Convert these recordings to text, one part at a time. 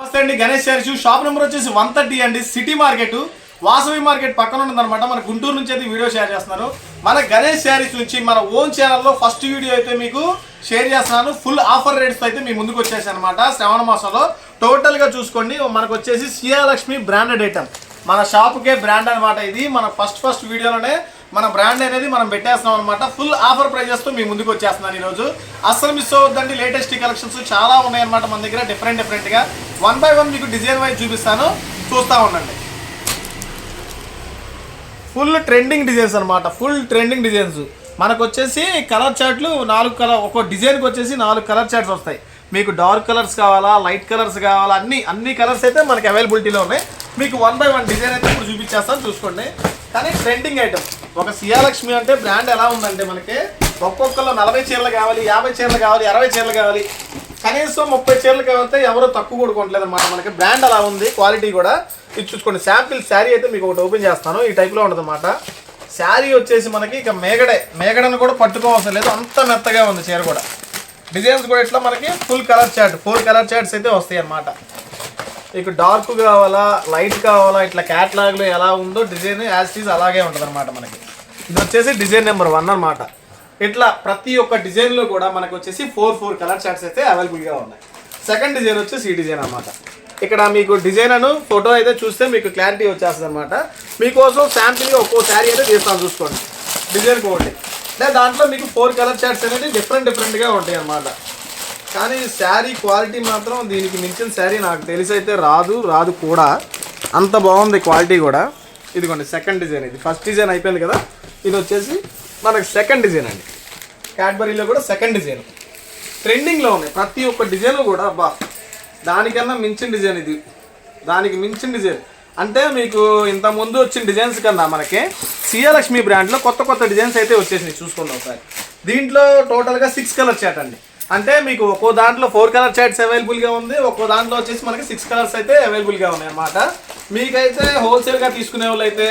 నమస్తే అండి, Ganesh saris shop number వచ్చేసి 130 అండి. సిటీ మార్కెట్ వాసవి మార్కెట్ పక్కన ఉందన్నమాట. మన గుంటూరు నుంచి అయితే వీడియో షేర్ చేస్తున్నాను. మన గణేష్ శారీస్ నుంచి మన ఓన్ ఛానల్లో ఫస్ట్ వీడియో అయితే మీకు షేర్ చేస్తున్నాను. ఫుల్ ఆఫర్ రేట్స్ అయితే మీ ముందుకు వచ్చేసి అనమాట. శ్రావణ మాసంలో టోటల్గా చూసుకోండి. మనకు వచ్చేసి సియాలక్ష్మి బ్రాండెడ్ ఐటమ్, మన షాప్కే బ్రాండ్ అనమాట. ఇది మన ఫస్ట్ వీడియోలోనే మన బ్రాండ్ అనేది మనం పెట్టేస్తున్నాం అనమాట. ఫుల్ ఆఫర్ ప్రైజెస్తో మీ ముందుకు వచ్చేస్తున్నాను ఈరోజు. అస్సలు మిస్ అవ్వద్దండి. లేటెస్ట్ కలెక్షన్స్ చాలా ఉన్నాయన్నమాట మన దగ్గర. డిఫరెంట్గా 1 by 1 మీకు డిజైన్ వైజ్ చూపిస్తాను, చూస్తూ ఉండండి. ఫుల్ ట్రెండింగ్ డిజైన్స్ అనమాట. ఫుల్ ట్రెండింగ్ డిజైన్స్ మనకు వచ్చేసి కలర్ చార్ట్లు 4 కలర్, ఒక డిజైన్కి వచ్చేసి 4 కలర్ చార్ట్స్ వస్తాయి. మీకు డార్క్ కలర్స్ కావాలా, లైట్ కలర్స్ కావాలా, అన్ని కలర్స్ అయితే మనకి అవైలబిలిటీలో ఉన్నాయి. మీకు 1 by 1 డిజైన్ అయితే ఇప్పుడు చూపించేస్తాను, చూసుకోండి. కానీ ట్రెండింగ్ ఐటమ్ ఒక సియాలక్ష్మి అంటే బ్రాండ్ ఎలా ఉందంటే మనకి ఒక్కొక్కరు 40 చీరలు కావాలి, 50 చీరలు కావాలి, 60 చీరలు కావాలి, కనీసం 30 చీరలు కావాలంటే ఎవరో తక్కువ కొనుక్కోవట్లేదు అనమాట. మనకి బ్రాండ్ అలా ఉంది, క్వాలిటీ కూడా. ఇది చూసుకోండి. శాంపిల్ శారీ అయితే మీకు ఒకటి ఓపెన్ చేస్తాను. ఈ టైప్లో ఉంటుంది అనమాట. శారీ వచ్చేసి మనకి ఇక మేగడను కూడా పట్టుకోవాల్సిన లేదు, అంత మెత్తగా ఉంది చీర కూడా. డిజైన్స్ కూడా ఇట్లా మనకి full colour chart, 4 colour charts అయితే వస్తాయి అన్నమాట. మీకు డార్క్ కావాలా, లైట్ కావాలా, ఇట్లా క్యాట్లాగ్లో ఎలా ఉందో డిజైన్ యాజ్ ఇట్ ఈజ్ అలాగే ఉంటుంది అనమాట మనకి. ఇది వచ్చేసి డిజైన్ నెంబర్ 1 అనమాట. ఇట్లా ప్రతి ఒక్క డిజైన్లో కూడా మనకు వచ్చేసి 4 కలర్ చార్ట్స్ అయితే అవైలబుల్గా ఉన్నాయి. సెకండ్ డిజైన్ వచ్చేసి ఈ డిజైన్ అనమాట. ఇక్కడ మీకు డిజైన్ అను ఫోటో అయితే చూస్తే మీకు క్లారిటీ వచ్చేస్తుంది అనమాట. మీకోసం శాంపిల్గా ఒక్కో శారీ అయితే తీస్తాను, చూసుకోండి. డిజైన్ ఒకటి అంటే దాంట్లో మీకు 4 కలర్ చార్ట్స్ అనేది డిఫరెంట్గా ఉంటాయి అన్నమాట. కానీ శారీ క్వాలిటీ మాత్రం దీనికి మించిన శారీ నాకు తెలిసి అయితే రాదు కూడా. అంత బాగుంది క్వాలిటీ కూడా. ఇదిగోండి సెకండ్ డిజైన్. ఇది ఫస్ట్ డిజైన్ అయిపోయింది కదా, ఇది వచ్చేసి మనకి సెకండ్ డిజైన్ అండి. క్యాడ్బరీలో కూడా సెకండ్ డిజైన్ ట్రెండింగ్లో ఉన్నాయి. ప్రతి ఒక్క డిజైన్ కూడా దానికన్నా మించిన డిజైన్ ఇది, దానికి మించిన డిజైన్. అంటే మీకు ఇంతకుముందు వచ్చిన డిజైన్స్ కన్నా మనకి సియాలక్ష్మి బ్రాండ్లో కొత్త డిజైన్స్ అయితే వచ్చేసినాయి, చూసుకోండి ఒకసారి. దీంట్లో టోటల్గా 6 కలర్ చార్ట్ అండి. అంటే మీకు ఒక్కో దాంట్లో 4 కలర్ చార్ట్స్ అవైలబుల్గా ఉంది, ఒక్కో దాంట్లో వచ్చేసి మనకి 6 కలర్స్ అయితే అవైలబుల్గా ఉన్నాయి అన్నమాట. మీకైతే హోల్సేల్గా తీసుకునే వాళ్ళు అయితే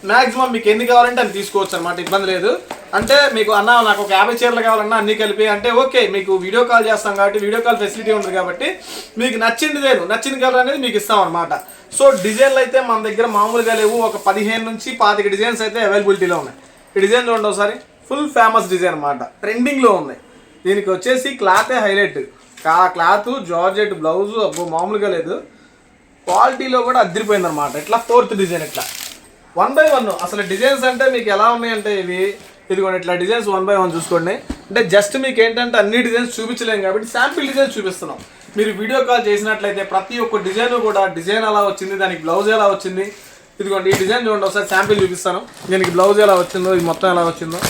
మ్యాక్సిమం మీకు ఎన్ని కావాలంటే అని తీసుకోవచ్చు అనమాట, ఇబ్బంది లేదు. అంటే మీకు అన్న నాకు ఒక 50 చీరలు కావాలన్నా అన్నీ కలిపి అంటే ఓకే, మీకు వీడియో కాల్ చేస్తాం కాబట్టి వీడియో కాల్ ఫెసిలిటీ ఉంటుంది కాబట్టి మీకు నచ్చిన డిజైన్, నచ్చిన కలర్ అనేది మీకు ఇస్తాం అనమాట. సో డిజైన్లు అయితే మన దగ్గర మామూలుగా లేవు. ఒక 15 నుంచి 25 డిజైన్స్ అయితే అవైలబిలిటీలో ఉన్నాయి. ఈ డిజైన్ చూడండి ఒకసారి. ఫుల్ ఫేమస్ డిజైన్ అనమాట, ట్రెండింగ్లో ఉన్నాయి. దీనికి వచ్చేసి క్లాతే హైలైట్. క్లాత్ జార్జెట్ బ్లౌజ్ అబ్బో మామూలుగా లేదు. క్వాలిటీలో కూడా అదిరిపోయింది అనమాట. ఇట్లా 4th డిజైన్ ఇట్లా 1 by 1. అసలు డిజైన్స్ అంటే మీకు ఎలా ఉన్నాయంటే ఇదిగోండి ఇట్లా డిజైన్స్ 1 by 1 చూసుకోండి. అంటే జస్ట్ మీకు ఏంటంటే అన్ని డిజైన్స్ చూపించలేము కాబట్టి శాంపిల్ డిజైన్స్ చూపిస్తున్నాం. మీరు వీడియో కాల్ చేసినట్లయితే ప్రతి ఒక్క డిజైన్ కూడా డిజైన్ ఎలా వచ్చింది, దానికి బ్లౌజ్ ఎలా వచ్చింది, ఇదిగోండి ఈ డిజైన్ చూడండి ఒకసారి శాంపిల్ చూపిస్తాను. దీనికి బ్లౌజ్ ఎలా వచ్చిందో, ఇది మొత్తం ఎలా వచ్చిందో.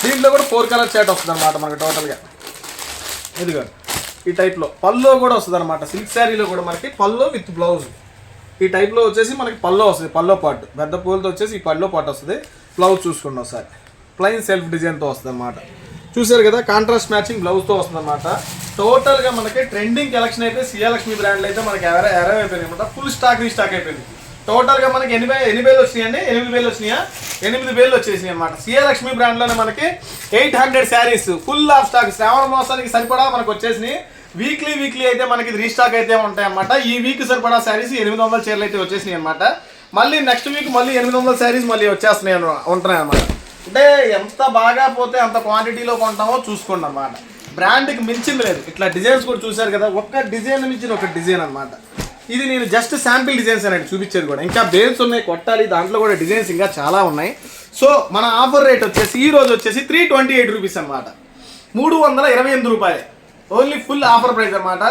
దీంట్లో కూడా 4 కలర్ చార్ట్ వస్తుంది అనమాట మనకి టోటల్గా. ఇదిగోండి ఈ టైప్లో పల్లో కూడా వస్తుంది అనమాట. సిల్క్ శారీలో కూడా మనకి పల్లో విత్ బ్లౌజ్ ఈ టైప్లో వచ్చేసి మనకి పల్లో వస్తుంది. పల్లో పాటు పెద్ద పూలతో వచ్చేసి ఈ పల్లో పాటు వస్తుంది. బ్లౌజ్ చూసుకోండి ఒకసారి. ప్లెయిన్ సెల్ఫ్ డిజైన్తో వస్తుంది అనమాట. చూసారు కదా, కాంట్రాస్ట్ మ్యాచింగ్ బ్లౌజ్తో వస్తుంది అనమాట. టోటల్గా మనకి ట్రెండింగ్ కలెక్షన్ అయితే సియాలక్ష్మి బ్రాండ్లో అయితే మనకి అరైవ్ అయిపోయింది అనమాట. ఫుల్ స్టాక్ రీస్టాక్ అయిపోయింది. టోటల్గా మనకి ఎన్ని వేలు వచ్చినాయండి? 8 వేలు వచ్చినాయా? 8 వేలు వచ్చేసినాయి అనమాట. సియాలక్ష్మి బ్రాండ్లోనే మనకి 800 శారీస్ ఫుల్ ఆఫ్ స్టాక్. శ్రావణ మాసానికి సరిపడా మనకు వచ్చేసినాయి. వీక్లీ అయితే మనకి రీస్టాక్ అయితే ఉంటాయి అన్నమాట. ఈ వీక్ సరిపడా శారీస్ 800 చీరలు అయితే వచ్చేసినాయి అనమాట. మళ్ళీ నెక్స్ట్ వీక్ మళ్ళీ 800 శారీస్ మళ్ళీ వచ్చేస్తున్నాయి ఉంటున్నాయి అనమాట. అంటే ఎంత బాగా పోతే అంత క్వాంటిటీలో కొంటామో చూసుకోండి అనమాట. బ్రాండ్కి మించింది లేదు. ఇట్లా డిజైన్స్ కూడా చూసారు కదా, ఒక్క డిజైన్ మించిన ఒక డిజైన్ అనమాట. ఇది నేను జస్ట్ శాంపిల్ డిజైన్స్ అనేది చూపించేది కూడా. ఇంకా బేల్స్ ఉన్నాయి కొట్టాలి, దాంట్లో కూడా డిజైన్స్ ఇంకా చాలా ఉన్నాయి. సో మన ఆఫర్ రేట్ వచ్చేసి ఈ రోజు వచ్చేసి 328 రూపీస్ అనమాట. 328 రూపాయలు ఓన్లీ. ఫుల్ ఆఫర్ ప్రైస్ అనమాట.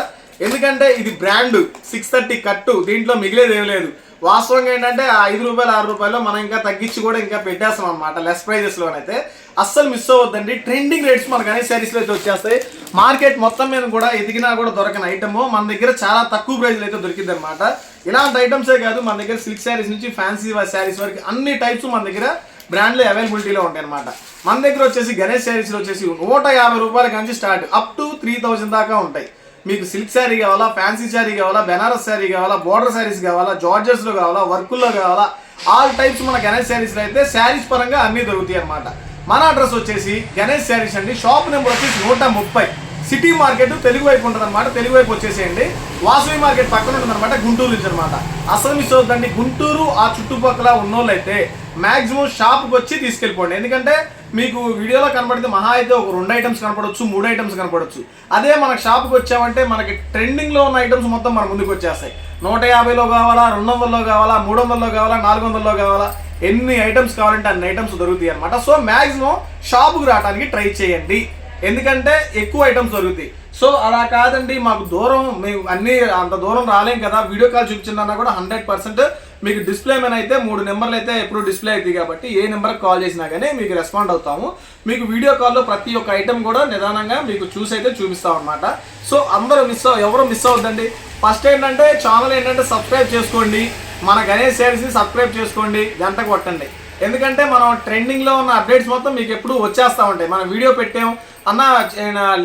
ఎందుకంటే ఇది బ్రాండ్ 630 కట్టు, దీంట్లో మిగిలేదు ఏం లేదు. వాస్తవంగా ఏంటంటే 5 రూపాయలు 6 రూపాయలు మనం ఇంకా తగ్గించి కూడా ఇంకా పెట్టేస్తాం అనమాట లెస్ ప్రైజెస్లోనైతే. అస్సలు మిస్ అవ్వద్దండి. ట్రెండింగ్ రేట్స్ మనకు అనే శారీస్లో అయితే వచ్చేస్తాయి. మార్కెట్ మొత్తం మీద కూడా ఎదిగినా కూడా దొరకని ఐటమ్ మన దగ్గర చాలా తక్కువ ప్రైజ్లో అయితే దొరికింది అనమాట. ఇలాంటి ఐటమ్సే కాదు, మన దగ్గర సిల్క్ శారీస్ నుంచి ఫ్యాన్సీ శారీస్ వరకు అన్ని టైప్స్ మన దగ్గర బ్రాండ్లో అవైలబిలిటీలో ఉంటాయి అనమాట. మన దగ్గర వచ్చేసి గణేష్ శారీస్లో వచ్చేసి 150 రూపాయల నుంచి స్టార్ట్ అప్ టు 3000 దాకా ఉంటాయి. మీకు సిల్క్ శారీ కావాలా, ఫ్యాన్సీ శారీ కావాలా, బెనారస్ శారీ కావాలా, బోర్డర్ శారీస్ కావాలా, జార్జెస్లో కావాలా, వర్కుల్లో కావాలా, ఆల్ టైప్స్ మన గణేష్ శారీస్లో అయితే శారీస్ పరంగా అన్నీ దొరుకుతాయి అనమాట. మన అడ్రస్ వచ్చేసి గణేష్ శారీస్ అండి. షాప్ నెంబర్ వచ్చేసి 130 సిటీ మార్కెట్ తెలుగు వైపు ఉంటుంది అనమాట, తెలుగు వైపు వచ్చేసేయండి. వాసవి మార్కెట్ పక్కన ఉంటుంది అనమాట, గుంటూరు నుంచి అనమాట. అసలు మిస్ అవుతుందండి. గుంటూరు ఆ చుట్టుపక్కల ఉన్నోళ్ళు అయితే మ్యాక్సిమం షాప్కి వచ్చి తీసుకెళ్ళిపోండి. ఎందుకంటే మీకు వీడియోలో కనపడితే మహా అయితే ఒక 2 ఐటమ్స్ కనపడవచ్చు, 3 ఐటమ్స్ కనపడవచ్చు. అదే మనకు షాప్కి వచ్చామంటే మనకి ట్రెండింగ్లో ఉన్న ఐటమ్స్ మొత్తం మన ముందుకు వచ్చేస్తాయి. 150లో కావాలా, 200లో కావాలా, 300లో కావాలా, 400లో కావాలా, ఎన్ని ఐటమ్స్ కావాలంటే అన్ని ఐటమ్స్ దొరుకుతాయి అనమాట. సో మ్యాక్సిమం షాపుకి రావడానికి ట్రై చేయండి, ఎందుకంటే ఎక్కువ ఐటమ్స్ దొరుకుతాయి. సో అలా కాదండి మాకు దూరం, మేము అన్ని అంత దూరం రాలేం కదా, వీడియో కాల్ చూపించిందన్నా కూడా 100% మీకు డిస్ప్లే మీద అయితే 3 నెంబర్లు అయితే ఎప్పుడు డిస్ప్లే అవుతాయి కాబట్టి ఏ నెంబర్కి కాల్ చేసినా కానీ మీకు రెస్పాండ్ అవుతాము. మీకు వీడియో కాల్లో ప్రతి ఒక్క ఐటమ్ కూడా నిదానంగా మీకు చూసి అయితే చూపిస్తాం అనమాట. సో అందరూ ఎవరు మిస్ అవ్వద్దండి. ఫస్ట్ ఏంటంటే ఛానల్ ఏంటంటే సబ్స్క్రైబ్ చేసుకోండి, మన గణేష్ శారీస్ని సబ్స్క్రైబ్ చేసుకోండి, గంట కొట్టండి. ఎందుకంటే మనం ట్రెండింగ్లో ఉన్న అప్డేట్స్ మొత్తం మీకు ఎప్పుడు వచ్చేస్తూ ఉంటాయి. మనం వీడియో పెట్టాం అన్న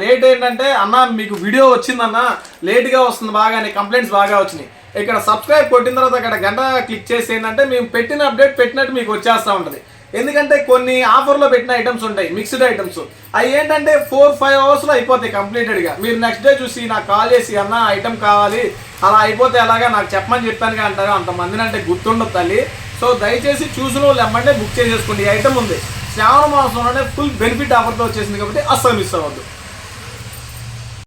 లేట్ ఏంటంటే అన్న మీకు వీడియో వచ్చిందన్న లేట్గా వస్తుంది బాగా అని కంప్లైంట్స్ బాగా వచ్చినాయి. ఇక్కడ సబ్స్క్రైబ్ కొట్టిన తర్వాత అక్కడ గంట క్లిక్ చేసి ఏంటంటే మేము పెట్టిన అప్డేట్ పెట్టినట్టు మీకు వచ్చేస్తూ ఉంటుంది. ఎందుకంటే కొన్ని ఆఫర్లో పెట్టిన ఐటమ్స్ ఉంటాయి, మిక్స్డ్ ఐటమ్స్, అవి ఏంటంటే 4-5 అవర్స్లో అయిపోతాయి కంప్లీటెడ్గా. మీరు నెక్స్ట్ డే చూసి నాకు కాల్ చేసి అన్న ఐటమ్ కావాలి అలా అయిపోతే ఎలాగా నాకు చెప్పమని చెప్పాను అంటారు. అంతమందిని అంటే గుర్తుండదు తల్లి. సో దయచేసి చూసిన వాళ్ళు ఎమ్మంటే బుక్ చేసేసుకోండి. ఈ ఐటమ్ ఉంది శ్రావణ మాసంలోనే ఫుల్ బెనిఫిట్ ఆఫర్తో వచ్చేసింది కాబట్టి అస్సలు మిస్ అవ్వద్దు.